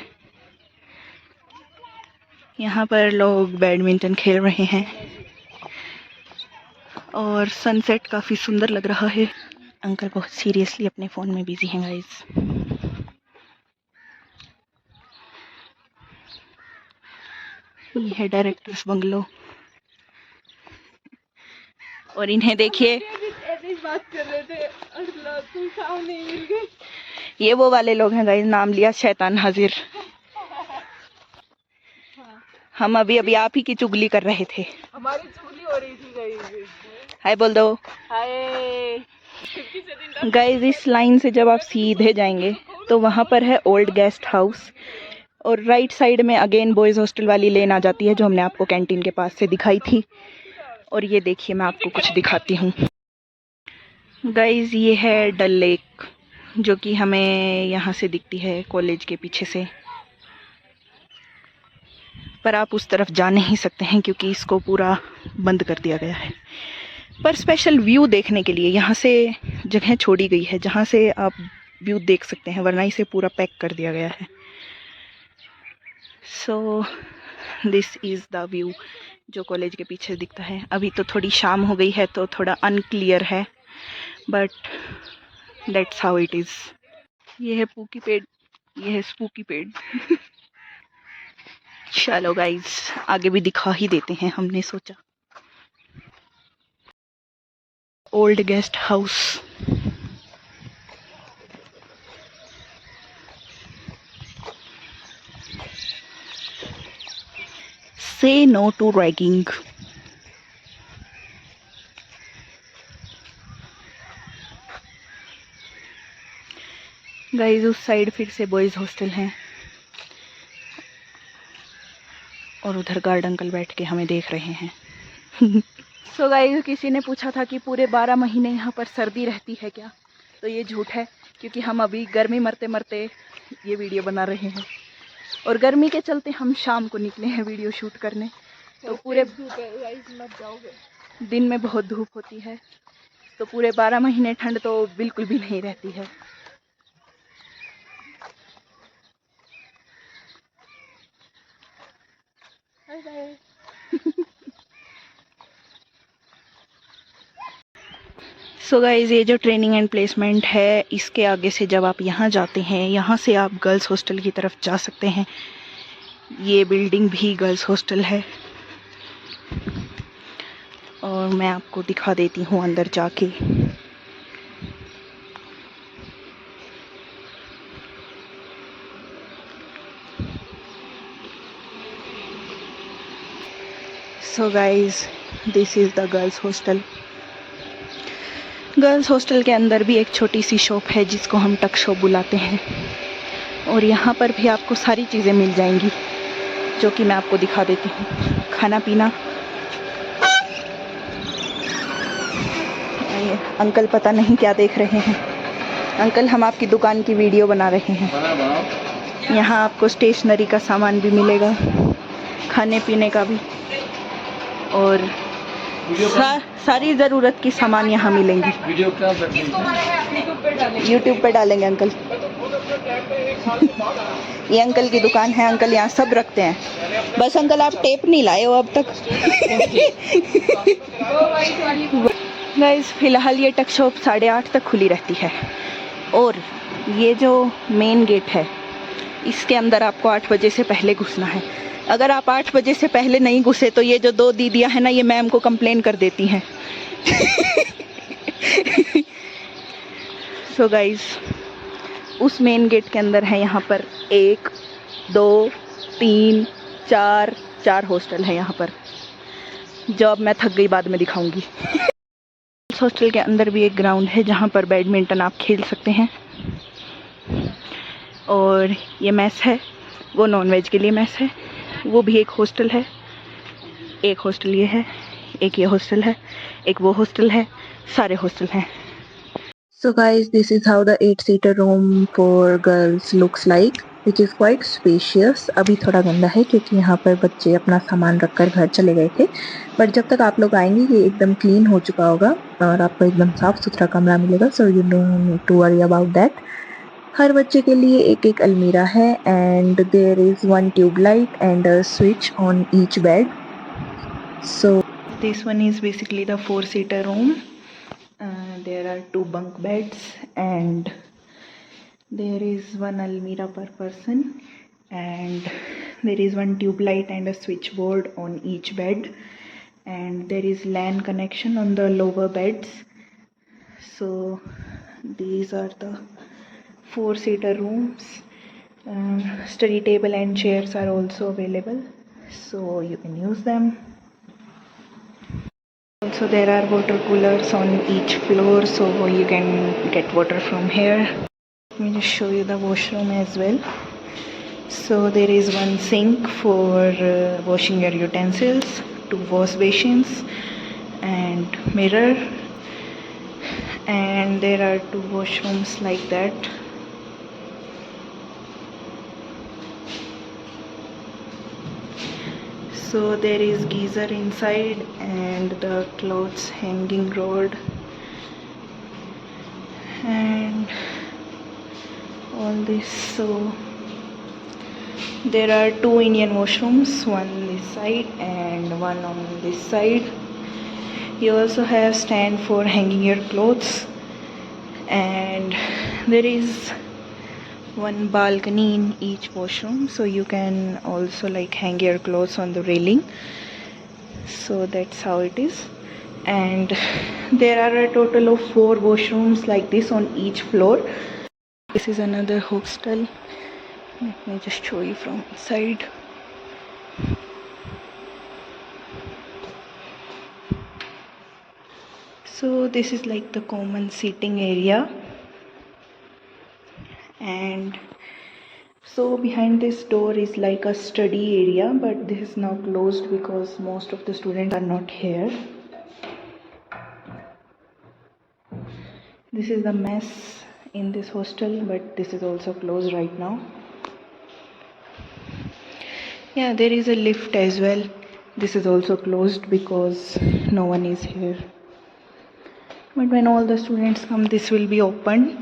यहाँ पर लोग बैडमिंटन खेल रहे हैं और सनसेट काफ़ी सुंदर लग रहा है। अंकल बहुत सीरियसली अपने फ़ोन में बिजी हैं गाइस। ये है डायरेक्टर्स बंगलो और इन्हें देखिए, बात कर रहे थे तुम सामने मिल गए। ये वो वाले लोग हैं गाइस, नाम लिया शैतान हाजिर। हम अभी आप ही की चुगली कर रहे थे। हमारी चुगली हो रही थी गाइस। हाय बोल दो। हाय गाइस इस लाइन से जब आप सीधे जाएंगे तो वहाँ पर है ओल्ड गेस्ट हाउस और राइट साइड में अगेन बॉयज़ हॉस्टल वाली लेन आ जाती है, जो हमने आपको कैंटीन के पास से दिखाई थी। और ये देखिए मैं आपको कुछ दिखाती हूँ गाइस। ये है डल लेक, जो कि हमें यहाँ से दिखती है कॉलेज के पीछे से, पर आप उस तरफ जा नहीं सकते हैं क्योंकि इसको पूरा बंद कर दिया गया है। पर स्पेशल व्यू देखने के लिए यहाँ से जगह छोड़ी गई है जहाँ से आप व्यू देख सकते हैं, वरना इसे पूरा पैक कर दिया गया है। So this is the view जो कॉलेज के पीछे दिखता है। अभी तो थोड़ी शाम हो गई है तो थोड़ा अनक्लियर है, but that's how it is. ये है पूकी पेड़, ये है स्पूकी पेड़। चलो गाइस, आगे भी दिखा ही देते हैं, हमने सोचा। Old guest house. Say no to ragging. Guys, उस साइड फिर से बॉयज़ हॉस्टल हैं और उधर गार्ड अंकल बैठ के हमें देख रहे हैं। सो गाइस, किसी ने पूछा था कि पूरे 12 महीने यहाँ पर सर्दी रहती है क्या, तो ये झूठ है, क्योंकि हम अभी गर्मी मरते मरते ये वीडियो बना रहे हैं और गर्मी के चलते हम शाम को निकले हैं वीडियो शूट करने। तो पूरे दिन में बहुत धूप होती है, तो पूरे 12 महीने ठंड तो बिल्कुल भी नहीं रहती है। सो गाइज, ये जो ट्रेनिंग एंड प्लेसमेंट है, इसके आगे से जब आप यहाँ जाते हैं, यहाँ से आप गर्ल्स हॉस्टल की तरफ जा सकते हैं। ये बिल्डिंग भी गर्ल्स हॉस्टल है और मैं आपको दिखा देती हूँ अंदर जाके। So guys, this is the girls hostel. Girls hostel के अंदर भी एक छोटी सी शॉप है जिसको हम टक शॉप बुलाते हैं, और यहाँ पर भी आपको सारी चीज़ें मिल जाएंगी जो कि मैं आपको दिखा देती हूँ। खाना पीना। ये अंकल पता नहीं क्या देख रहे हैं। अंकल, हम आपकी दुकान की वीडियो बना रहे हैं। यहाँ आपको स्टेशनरी का सामान भी मिलेगा, खाने पीने का भी, और सारी ज़रूरत की सामान यहाँ मिलेंगी। यूट्यूब पे डालेंगे अंकल। ये अंकल की दुकान है, अंकल यहाँ सब रखते हैं। बस अंकल, आप टेप नहीं लाए हो अब तक। गाइस, फिलहाल ये टक शॉप 8:30 तक खुली रहती है, और ये जो मेन गेट है इसके अंदर आपको 8 बजे से पहले घुसना है। अगर आप 8 बजे से पहले नहीं घुसे तो ये जो 2 दीदियाँ हैं ना, ये मैम को कंप्लेन कर देती हैं। सो गाइस, उस मेन गेट के अंदर है यहाँ पर 1 2 3 4 हॉस्टल है यहाँ पर, जो अब मैं थक गई, बाद में दिखाऊंगी। इस हॉस्टल के अंदर भी एक ग्राउंड है जहाँ पर बैडमिंटन आप खेल सकते हैं, और ये मैस है, वो नॉनवेज के लिए मैस है। वो भी एक हॉस्टल है, एक हॉस्टल ये है, एक ये हॉस्टल है, एक वो हॉस्टल है, सारे हॉस्टल हैं। So guys, this is how the 8-seater room for girls looks like, which is quite spacious. अभी थोड़ा गंदा है क्योंकि यहाँ पर बच्चे अपना सामान रखकर घर चले गए थे, बट जब तक आप लोग आएंगे ये एकदम क्लीन हो चुका होगा और आपको एकदम साफ सुथरा कमरा मिलेगा। So you don't need to worry about that. हर बच्चे के लिए एक एक अलमीरा है, and there is 1 tube light and a switch on each bed. So this one is basically the 4-seater room. There are 2 bunk beds and there is 1 almirah per person, and there is 1 tube light and a switchboard on each bed, and there is LAN connection on the lower beds. So these are the 4-seater rooms. Study table and chairs are also available, so you can use them. Also there are water coolers on each floor, so you can get water from here. Let me just show you the washroom as well. So there is 1 sink for washing your utensils, 2 wash basins and mirror, and there are 2 washrooms like that. So there is geyser inside and the clothes hanging rod and all this. So there are 2 Indian washrooms, one is side and one on this side. You also have stand for hanging your clothes, and there is one balcony in each washroom, so you can also like hang your clothes on the railing. So that's how it is. And there are a total of 4 washrooms like this on each floor. This is another hostel. Let me just show you from inside. So this is like the common seating area, and so behind this door is like a study area, but this is now closed because most of the students are not here. This is the mess in this hostel, but this is also closed right now. Yeah, there is a lift as well. This is also closed because no one is here. But when all the students come, this will be opened.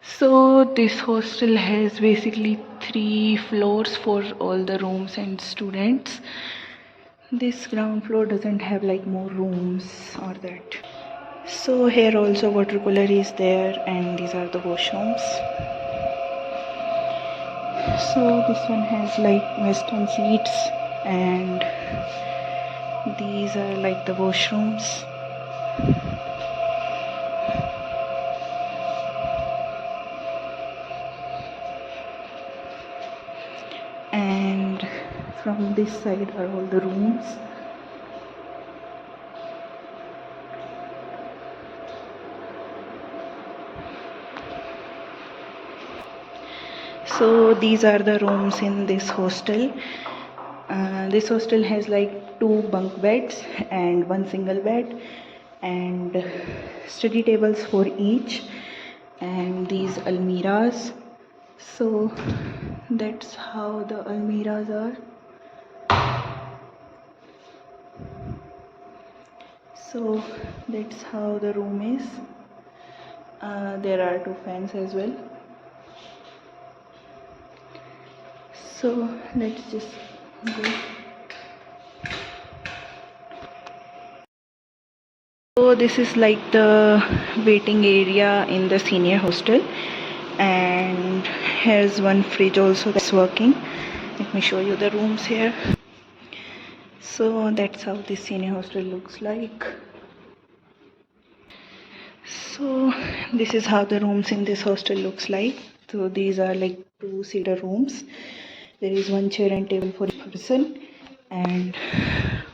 So this hostel has basically 3 floors for all the rooms and students. This ground floor doesn't have like more rooms or that. So here also water cooler is there, and these are the washrooms. So this one has like western seats, and these are like the washrooms. And from this side are all the rooms. So these are the rooms in this hostel. This hostel has like 2 bunk beds and 1 single bed, and study tables for each, and these almiras. So that's how the almiras are. So that's how the room is. There are 2 fans as well. So let's just go. So this is like the waiting area in the senior hostel, and here's one fridge also that's working. Let me show you the rooms here. So that's how this senior hostel looks like. So this is how the rooms in this hostel looks like. So these are like 2-seater rooms. There is 1 chair and table for each person, and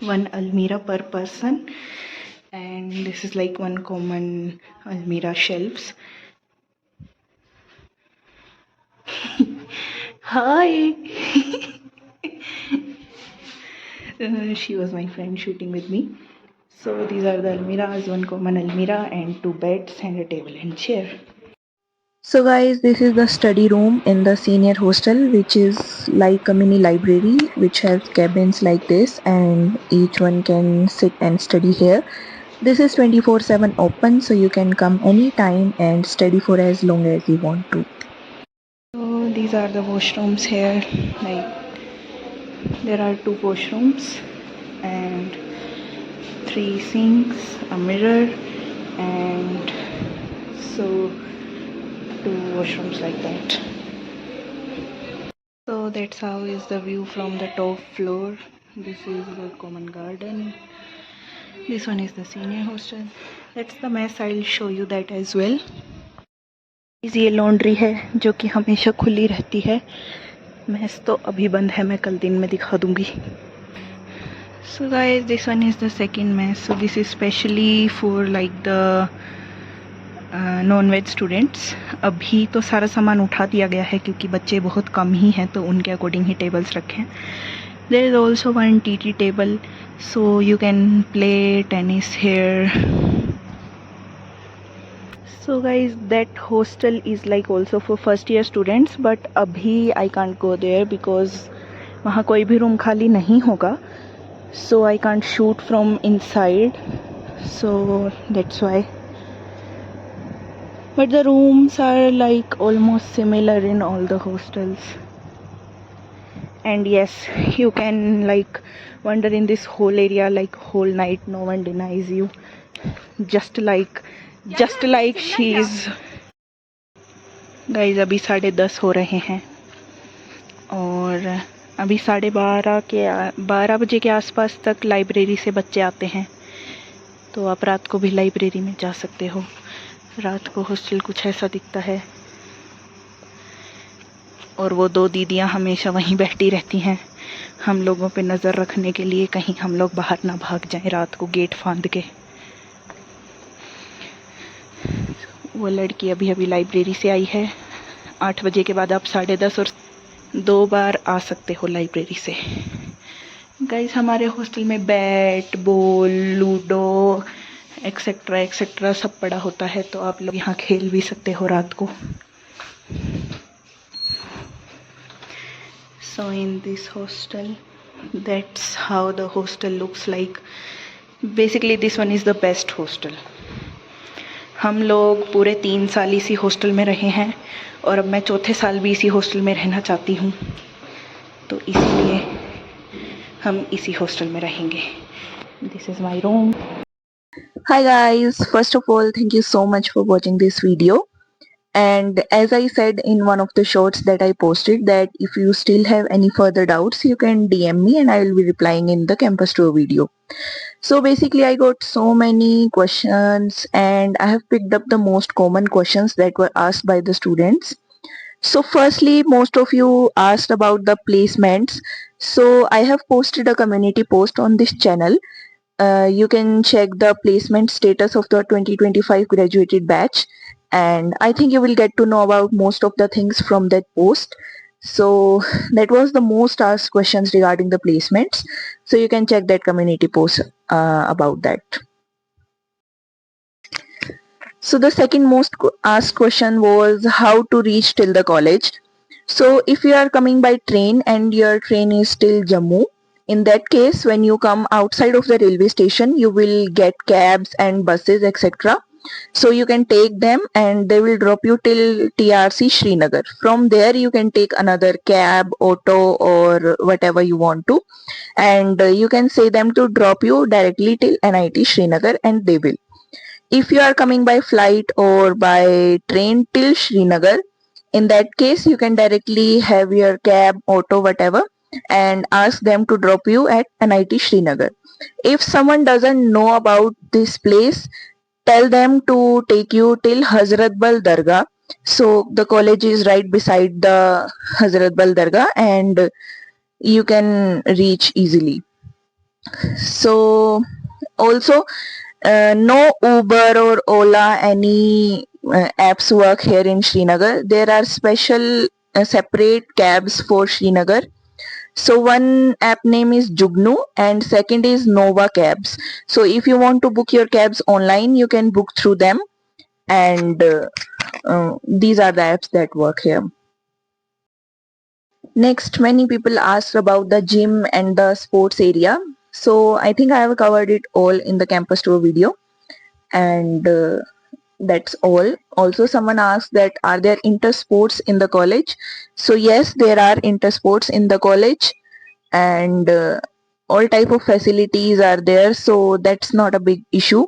1 almirah per person, and this is like 1 common almirah shelves. Hi. She was my friend shooting with me. So these are the almirahs, 1 common almirah and 2 beds and a table and chair. So guys, this is the study room in the senior hostel, which is like a mini library which has cabins like this, and each one can sit and study here. This is 24/7 open, so you can come anytime and study for as long as you want to. So these are the washrooms here. Like there are 2 washrooms and 3 sinks, a mirror, and so 2 washrooms like that. So that's how is the view from the top floor. This is the common garden. This one is the senior hostel. That's the mess. I'll show you that as well. ये laundry है जो कि हमेशा खुली रहती है. Mess तो अभी बंद है, मैं कल दिन में दिखा दूंगी. So guys, this one is the second mess. So this is specially for like the non-veg students. अभी तो सारा सामान उठा दिया गया है क्योंकि बच्चे बहुत कम ही हैं, तो उनके अकॉर्डिंग ही टेबल्स रखे हैं. There is also 1 TT table, so you can play tennis here. So guys that hostel is like also for first year students, but अभी I can't go there because वहाँ कोई भी रूम खाली नहीं होगा. So I can't shoot from inside, so that's why. but the rooms are like almost similar in all the hostels. And yes, you can like wander in this whole area like whole night, no one denies you. Just like she's guys अभी 10:30 हो रहे हैं और अभी 12 बजे के आसपास तक लाइब्रेरी से बच्चे आते हैं, तो आप रात को भी लाइब्रेरी में जा सकते हो। रात को हॉस्टल कुछ ऐसा दिखता है और वो 2 दीदियाँ हमेशा वहीं बैठी रहती हैं हम लोगों पे नज़र रखने के लिए, कहीं हम लोग बाहर ना भाग जाएं रात को गेट फांद के। वो लड़की अभी अभी लाइब्रेरी से आई है। 8 बजे के बाद आप 10:30 और 2 बार आ सकते हो लाइब्रेरी से। गाइस, हमारे हॉस्टल में bat ball ludo etcetera etcetera सब पड़ा होता है, तो आप लोग यहाँ खेल भी सकते हो रात को। So in this hostel, that's how the hostel looks like. Basically this one is the best hostel. हम लोग पूरे 3 साल इसी हॉस्टल में रहे हैं और अब मैं चौथे साल भी इसी हॉस्टल में रहना चाहती हूँ, तो इसीलिए हम इसी हॉस्टल में रहेंगे। This is my room. Hi guys, first of all thank you so much for watching this video. And as I said in one of the shorts that I posted, that if you still have any further doubts, you can DM me and I will be replying in the campus tour video. So basically I got so many questions and I have picked up the most common questions that were asked by the students. So firstly, most of you asked about the placements. So I have posted a community post on this channel. You can check the placement status of the 2025 graduated batch, and I think you will get to know about most of the things from that post. So that was the most asked questions regarding the placements, so you can check that community post about that. So the second most asked question was how to reach till the college. So if you are coming by train and your train is till Jammu, in that case when you come outside of the railway station you will get cabs and buses etc. So you can take them and they will drop you till TRC Srinagar. From there you can take another cab, auto or whatever you want to, and you can say them to drop you directly till NIT Srinagar and they will. If you are coming by flight or by train till Srinagar, in that case you can directly have your cab, auto, whatever, and ask them to drop you at NIT Srinagar. If someone doesn't know about this place, tell them to take you till Hazratbal Dargah. So the college is right beside the Hazratbal Dargah and you can reach easily. So also no Uber or Ola any apps work here in Srinagar. There are special separate cabs for Srinagar. So one app name is Jugnu and second is Nova Cabs. So if you want to book your cabs online, you can book through them, and these are the apps that work here. Next, many people asked about the gym and the sports area. So I think I have covered it all in the campus tour video, and that's all. Also someone asked that are there inter sports in the college. So yes, there are inter sports in the college, and all type of facilities are there, so that's not a big issue.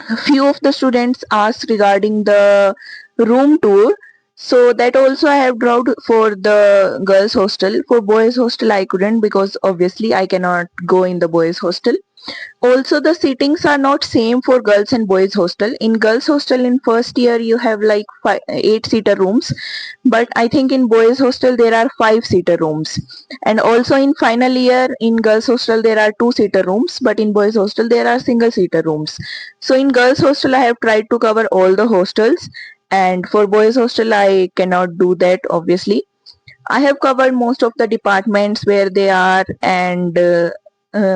A few of the students asked regarding the room tour, so that also I have dropped for the girls hostel. For boys hostel I couldn't, because obviously I cannot go in the boys hostel. Also the seatings are not same for girls and boys hostel. In girls hostel in first year you have like 8-seater rooms, but I think in boys hostel there are 5-seater rooms, and also in final year in girls hostel there are 2-seater rooms, but in boys hostel there are single-seater rooms. So in girls hostel I have tried to cover all the hostels, and for boys hostel I cannot do that obviously. I have covered most of the departments where they are, and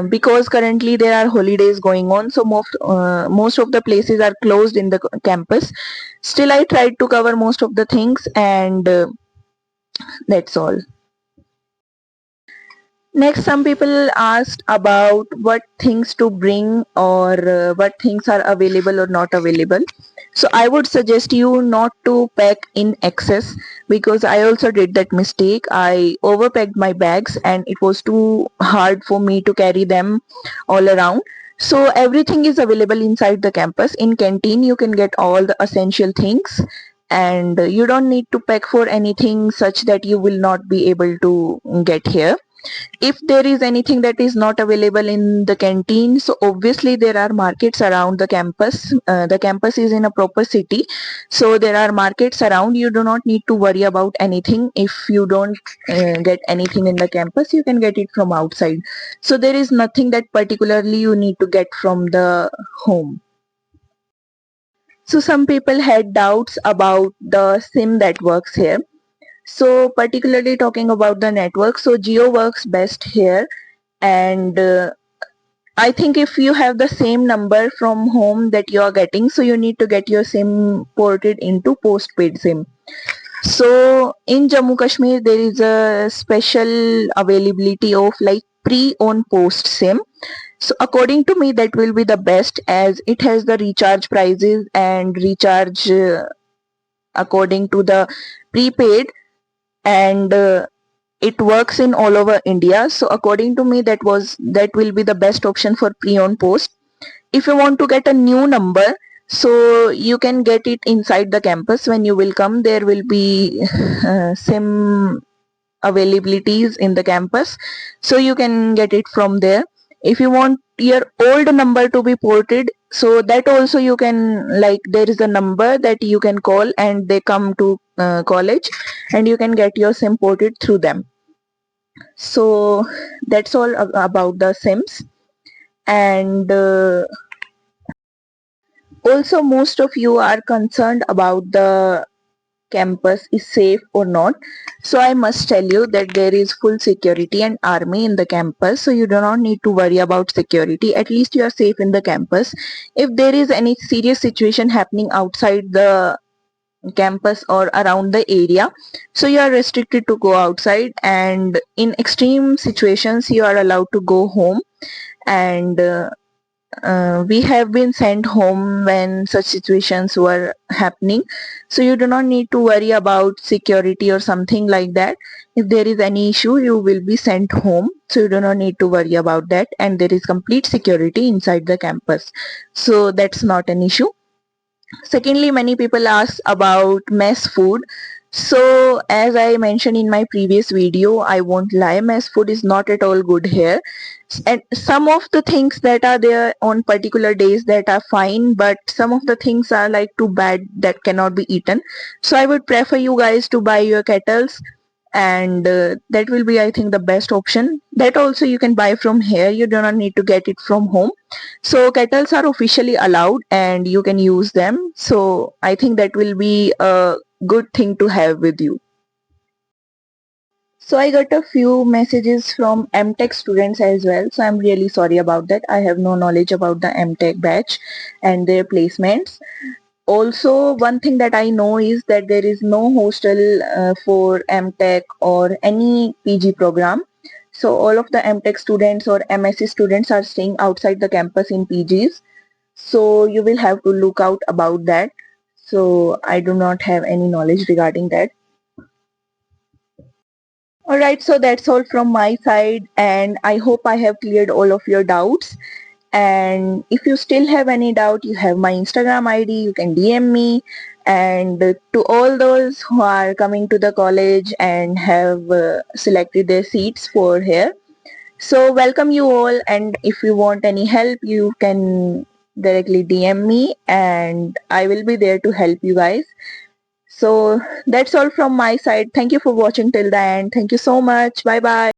because currently there are holidays going on, so most of the places are closed in the campus. Still I tried to cover most of the things, and that's all. Next, some people asked about what things to bring or what things are available or not available. So I would suggest you not to pack in excess, because I also did that mistake. I overpacked my bags and it was too hard for me to carry them all around. So everything is available inside the campus. In canteen you can get all the essential things, and you don't need to pack for anything such that you will not be able to get here. If there is anything that is not available in the canteen, so obviously there are markets around the campus. The campus is in a proper city, so there are markets around. You do not need to worry about anything. If you don't get anything in the campus, you can get it from outside. So there is nothing that particularly you need to get from the home. So some people had doubts about the SIM that works here. So particularly talking about the network, so Jio works best here, and I think if you have the same number from home that you are getting, so you need to get your SIM ported into postpaid SIM. So in Jammu Kashmir there is a special availability of like pre-on post SIM. So according to me that will be the best, as it has the recharge prices and recharge according to the prepaid, and it works in all over India. So according to me that will be the best option for pre-on post. If you want to get a new number, so you can get it inside the campus. When you will come, there will be SIM availabilities in the campus, so you can get it from there. If you want your old number to be ported, so that also you can, like there is a number that you can call and they come to college, and you can get your SIM ported through them. So that's all about the SIMs. And also most of you are concerned about the campus is safe or not. So I must tell you that there is full security and army in the campus, so you do not need to worry about security. At least you are safe in the campus. If there is any serious situation happening outside the campus or around the area, so you are restricted to go outside, and in extreme situations you are allowed to go home. And we have been sent home when such situations were happening, so you do not need to worry about security or something like that. If there is any issue, you will be sent home, so you do not need to worry about that, and there is complete security inside the campus, so that's not an issue. Secondly, many people ask about mess food. So as I mentioned in my previous video, I won't lie, mess food is not at all good here. And some of the things that are there on particular days that are fine, but some of the things are like too bad that cannot be eaten. So I would prefer you guys to buy your kettles, and that will be, I think, the best option. That also you can buy from here, you do not need to get it from home. So kettles are officially allowed and you can use them, so I think that will be a good thing to have with you. So I got a few messages from MTech students as well, so I'm really sorry about that. I have no knowledge about the MTech batch and their placements. Also, one thing that I know is that there is no hostel for MTech or any PG program. So all of the MTech students or MSc students are staying outside the campus in PGs. So you will have to look out about that. So I do not have any knowledge regarding that. Alright, so that's all from my side, and I hope I have cleared all of your doubts. And if you still have any doubt, you have my Instagram ID, you can DM me. And to all those who are coming to the college and have selected their seats for here, so welcome you all, and if you want any help, you can directly DM me and I will be there to help you guys. So that's all from my side. Thank you for watching till the end. Thank you so much. Bye bye.